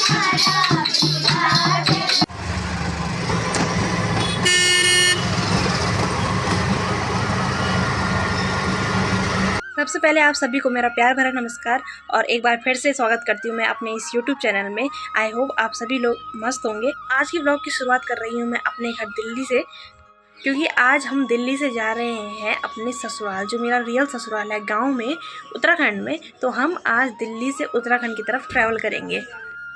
सबसे पहले आप सभी को मेरा प्यार भरा नमस्कार और एक बार फिर से स्वागत करती हूँ मैं अपने इस YouTube चैनल में। आई होप आप सभी लोग मस्त होंगे। आज की ब्लॉग की शुरुआत कर रही हूँ मैं अपने घर दिल्ली से, क्योंकि आज हम दिल्ली से जा रहे हैं अपने ससुराल, जो मेरा रियल ससुराल है गांव में, उत्तराखंड में। तो हम आज दिल्ली से उत्तराखंड की तरफ ट्रैवल करेंगे।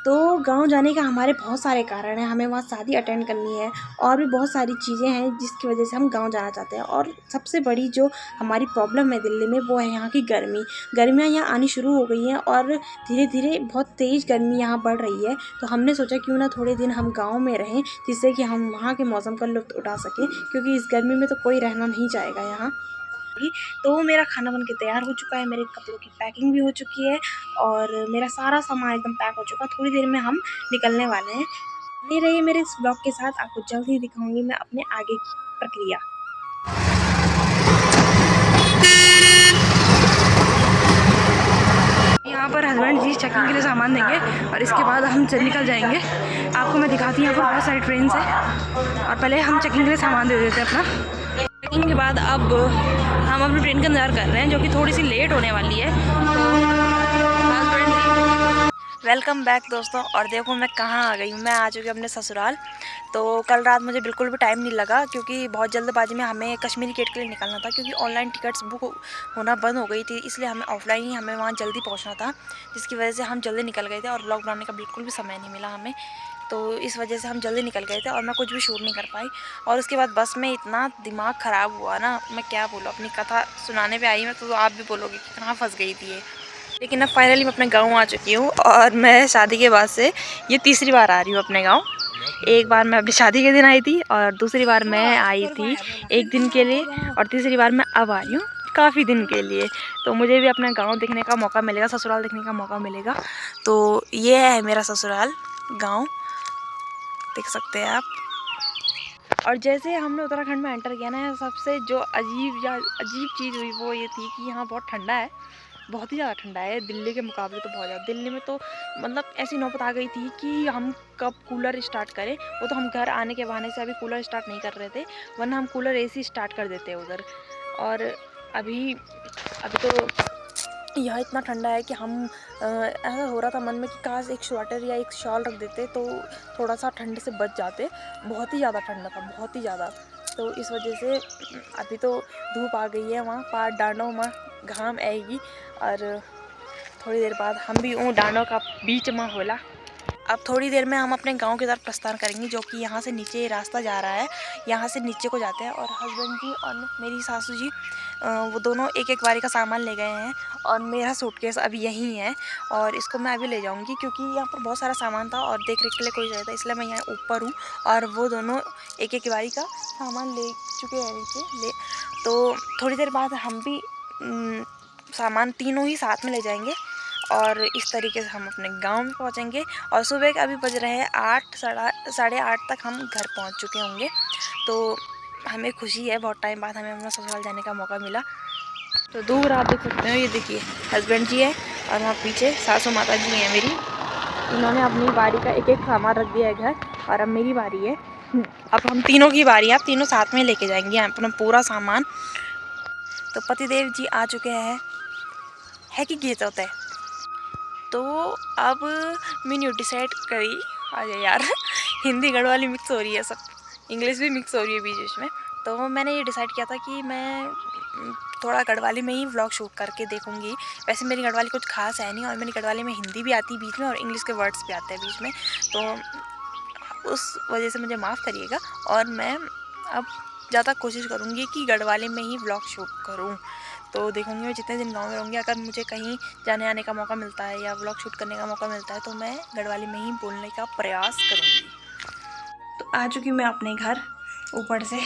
तो गांव जाने का हमारे बहुत सारे कारण हैं। हमें वहाँ शादी अटेंड करनी है और भी बहुत सारी चीज़ें हैं जिसकी वजह से हम गांव जाना चाहते हैं। और सबसे बड़ी जो हमारी प्रॉब्लम है दिल्ली में, वो है यहाँ की गर्मी। गर्मियाँ यहाँ आनी शुरू हो गई हैं और धीरे धीरे बहुत तेज़ गर्मी यहाँ बढ़ रही है। तो हमने सोचा क्यों ना थोड़े दिन हम गाँव में रहें, जिससे कि हम वहाँ के मौसम का लुत्फ़ उठा सकें, क्योंकि इस गर्मी में तो कोई रहना नहीं चाहेगा यहाँ। तो मेरा खाना बन के तैयार हो चुका है, मेरे कपड़ों की पैकिंग भी हो चुकी है और मेरा सारा सामान एकदम पैक हो चुका है। थोड़ी देर में हम निकलने वाले हैं। बने रहिए मेरे इस ब्लॉग के साथ, आपको जल्द ही दिखाऊंगी मैं अपने आगे की प्रक्रिया। यहाँ पर हस्बैंड जी चेकिंग के लिए सामान देंगे और इसके बाद हम निकल जाएंगे। आपको मैं दिखाती हूँ, यहाँ पर बहुत सारी ट्रेन है और पहले हम चेकिंग के लिए सामान दे देते हैं अपना। चेकिंग के बाद अब हम अपनी ट्रेन का इंतज़ार कर रहे हैं, जो कि थोड़ी सी लेट होने वाली है। वेलकम बैक दोस्तों। और देखो मैं कहाँ आ गई हूँ, मैं आ चुकी हूँ अपने ससुराल। तो कल रात मुझे बिल्कुल भी टाइम नहीं लगा, क्योंकि बहुत जल्दबाजी में हमें कश्मीरी गेट के लिए निकलना था, क्योंकि ऑनलाइन टिकट्स बुक होना बंद हो गई थी। इसलिए हमें ऑफलाइन ही हमें वहाँ जल्दी पहुँचना था, जिसकी वजह से हम जल्दी निकल गए थे और ब्लॉग बनाने का बिल्कुल भी समय नहीं मिला हमें। तो इस वजह से हम जल्दी निकल गए थे और मैं कुछ भी शूट नहीं कर पाई। और उसके बाद बस में इतना दिमाग ख़राब हुआ ना, मैं क्या बोलूँ। अपनी कथा सुनाने पे आई मैं तो आप भी बोलोगे कि कहाँ फंस गई थी ये। लेकिन अब फाइनली मैं अपने गांव आ चुकी हूँ और मैं शादी के बाद से ये तीसरी बार आ रही हूँ अपने गांव। एक बार मैं अपनी शादी के दिन आई थी और दूसरी बार मैं आई थी एक दिन के लिए और तीसरी बार मैं अब आ रही हूँ काफ़ी दिन के लिए। तो मुझे भी अपना गांव देखने का मौका मिलेगा, ससुराल देखने का मौका मिलेगा। तो ये है मेरा ससुराल गाँव, देख सकते हैं आप। और जैसे हमने उत्तराखंड में एंटर किया ना, सबसे जो अजीब चीज़ हुई वो ये थी कि यहाँ बहुत ठंडा है, बहुत ही ज़्यादा ठंडा है दिल्ली के मुकाबले। तो बहुत ज़्यादा दिल्ली में तो मतलब ऐसी नौबत आ गई थी कि हम कब कूलर स्टार्ट करें। वो तो हम घर आने के बहाने से अभी कूलर स्टार्ट नहीं कर रहे थे, वरना हम कूलर एसी स्टार्ट कर देते उधर। और अभी तो यहाँ इतना ठंडा है कि हम ऐसा हो रहा था मन में कि काश एक स्वेटर या एक शॉल रख देते तो थोड़ा सा ठंड से बच जाते। बहुत ही ज़्यादा ठंडा था, बहुत ही ज़्यादा। तो इस वजह से अभी तो धूप आ गई है, वहाँ पार डांडों में घाम आएगी और थोड़ी देर बाद हम भी डांडों का बीच में होला। अब थोड़ी देर में हम अपने गांव की तरफ प्रस्थान करेंगे, जो कि यहाँ से नीचे रास्ता जा रहा है, यहाँ से नीचे को जाते हैं। और हस्बैंड जी और मेरी सासू जी वो दोनों एक एक बारी का सामान ले गए हैं और मेरा सूटकेस अभी यहीं है और इसको मैं अभी ले जाऊंगी, क्योंकि यहाँ पर बहुत सारा सामान था और देख रेख के लिए कोई चाहिए था, इसलिए मैं यहाँ ऊपर हूँ और वो दोनों एक एक बारी का सामान ले चुके हैं नीचे। तो थोड़ी देर बाद हम भी सामान तीनों ही साथ में ले जाएंगे और इस तरीके से हम अपने गांव में पहुंचेंगे। और सुबह के अभी बज रहे हैं 8, साढ़े 8 तक हम घर पहुंच चुके होंगे। तो हमें खुशी है, बहुत टाइम बाद हमें अपना ससुराल जाने का मौका मिला। तो दूर आप देख सकते हो, ये देखिए हस्बैंड जी है और वहाँ पीछे सासू माता जी हैं मेरी। इन्होंने अपनी बारी का एक एक सामान रख दिया है घर और अब मेरी बारी है। अब हम तीनों की बारी है, आप तीनों साथ में लेके जाएंगे अपना पूरा सामान। तो पतिदेव जी आ चुके है कि गीत होता है। तो अब मैंने डिसाइड करी, अरे यार हिंदी गढ़वाली मिक्स हो रही है, सब इंग्लिश भी मिक्स हो रही है बीच बीच में। तो मैंने ये डिसाइड किया था कि मैं थोड़ा गढ़वाली में ही व्लॉग शूट करके देखूंगी। वैसे मेरी गढ़वाली कुछ खास है नहीं और मेरी गढ़वाली में हिंदी भी आती है बीच में और इंग्लिश के वर्ड्स भी आते हैं बीच में, तो उस वजह से मुझे माफ़ करिएगा। और मैं अब ज़्यादा कोशिश करूँगी कि गढ़वाली में ही व्लॉग शूट करूँ। तो देखूँगी मैं जितने दिन गांव में रहूँगी, अगर मुझे कहीं जाने आने का मौका मिलता है या व्लॉग शूट करने का मौका मिलता है तो मैं गढ़वाली में ही बोलने का प्रयास करूँगी। तो आ चुकी मैं अपने घर ऊपर से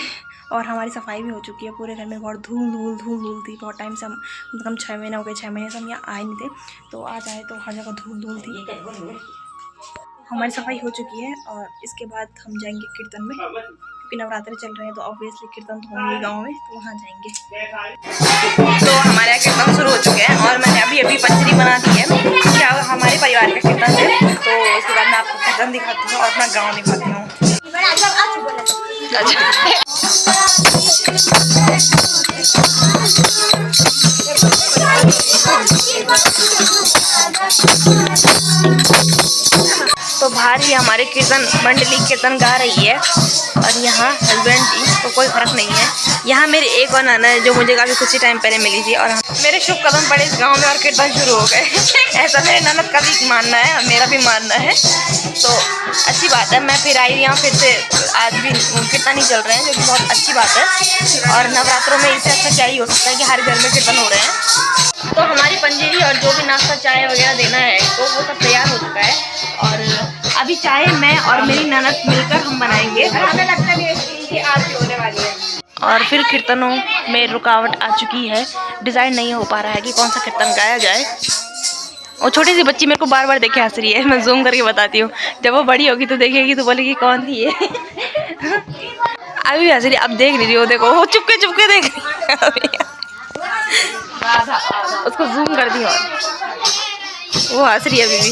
और हमारी सफाई भी हो चुकी है। पूरे घर में बहुत धूल थी। बहुत टाइम से हम मतलब 6 महीने हो गए, 6 महीने से हम यहाँ आए नहीं थे, तो आज आए तो हर जगह धूल थी। हमारी सफाई हो चुकी है और इसके बाद हम जाएंगे कीर्तन में, क्योंकि नवरात्रि चल रहे हैं तो ऑब्वियसली कीर्तन तो होंगे गाँव में, तो वहाँ जाएंगे। तो हमारे यहाँ कीर्तन शुरू हो चुके हैं और मैंने अभी पंचरी बना दी है, क्या हमारे परिवार का कीर्तन है। तो इसके बाद मैं बैकग्राउंड दिखाती हूँ। अच्छा तो बाहर ही हमारे कीर्तन मंडली कीर्तन गा रही है और यहाँ हस्बैंड जी तो कोई फ़र्क नहीं है। यहाँ मेरी एक और नाना है जो मुझे काफ़ी कुछ ही टाइम पहले मिली थी और मेरे शुभ कदम पड़े इस गांव में और कीर्तन शुरू हो गए। ऐसा मेरे ननद का भी मानना है और मेरा भी मानना है, तो अच्छी बात है। मैं फिर आई यहाँ फिर से आज भी कीर्तन ही चल रहे हैं, जो कि बहुत अच्छी बात है। और नवरात्रों में इससे अच्छा क्या ही हो सकता है कि हर घर में कीर्तन हो रहे हैं। तो हमारी पंजीरी और जो भी नाश्ता चाय वगैरह देना है तो वो सब तैयार हो चुका है और अभी चाय मैं और मेरी ननद मिलकर हम बनाएंगे। हमें लगता है कि आरती होने वाली है और फिर कीर्तनों में रुकावट आ चुकी है। डिसाइड नहीं हो पा रहा है कि कौन सा कीर्तन गाया जाए। और छोटी सी बच्ची मेरे को बार बार देखे हंस रही है। मैं जूम करके बताती हूँ, जब वो बड़ी होगी तो देखेगी तो बोलेगी कौन थी ये। अभी भी हंस रही, अब देख रही हो, देखो वो चुपके चुपके देख रही है। उसको जूम कर दी और वो हंस रही है अभी भी।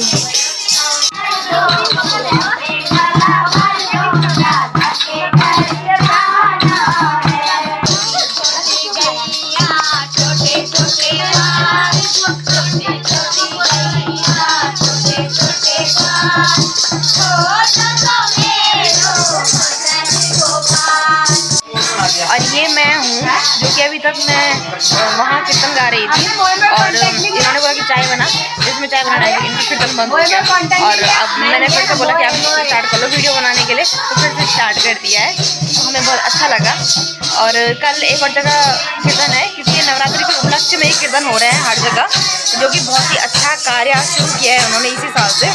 और ये मैं हूँ जो कि अभी तक मैं वहाँ कीर्तन गा रही थी और इन्होंने बोला कि चाय बना, जिसमें चाय बनाना है इनका कीर्तन बंद हो गया और अब मैंने फिर से बोला कि आप स्टार्ट कर लो वीडियो बनाने के लिए, तो फिर से स्टार्ट कर दिया है। तो हमें बहुत अच्छा लगा और कल एक और जगह कीर्तन है क्योंकि नवरात्रि के उपलक्ष्य में ही कीर्तन हो रहे हैं हर जगह, जो कि बहुत ही अच्छा कार्य शुरू किया है उन्होंने इसी साल से।